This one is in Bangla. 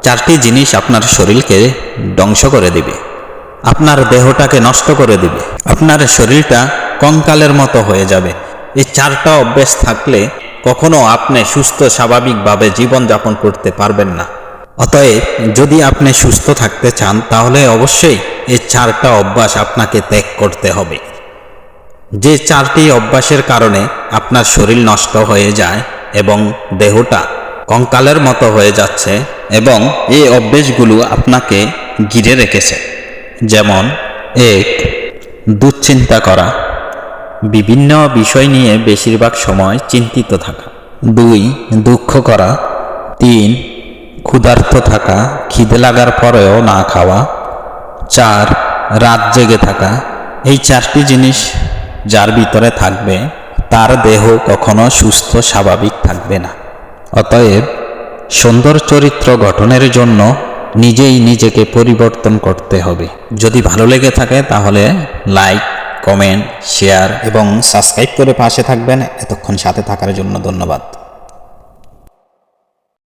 চারটি জিনিস আপনার শরীরকে ধ্বংস করে দিবে, আপনার দেহটাকে নষ্ট করে দিবে, আপনার শরীরটা কঙ্কালের মতো হয়ে যাবে। এই চারটা অভ্যাস থাকলে কখনো আপনি সুস্থ স্বাভাবিকভাবে জীবনযাপন করতে পারবেন না। অতএব যদি আপনি সুস্থ থাকতে চান তাহলে অবশ্যই এই চারটা অভ্যাস আপনাকে ত্যাগ করতে হবে। যে চারটি অভ্যাসের কারণে আপনার শরীর নষ্ট হয়ে যায় এবং দেহটা কঙ্কালের মতো হয়ে যাচ্ছে, এবং এই অভ্যাসগুলো আপনাকে ঘিরে রেখেছে। যেমন 1. দুশ্চিন্তা করা, বিভিন্ন বিষয় নিয়ে বেশিরভাগ সময় চিন্তিত থাকা। 2. দুঃখ করা। 3. ক্ষুধার্ত থাকা, খিদে লাগার পরেও না খাওয়া। 4. রাত জেগে থাকা। এই চারটি জিনিস যার ভিতরে থাকবে তার দেহ কখনো সুস্থ স্বাভাবিক থাকবে না। অতএব সুন্দর চরিত্র গঠনের জন্য নিজেই নিজেকে পরিবর্তন করতে হবে। যদি ভালো লেগে থাকে তাহলে লাইক, কমেন্ট, শেয়ার এবং সাবস্ক্রাইব করে পাশে থাকবেন। এতক্ষণ সাথে থাকার জন্য ধন্যবাদ।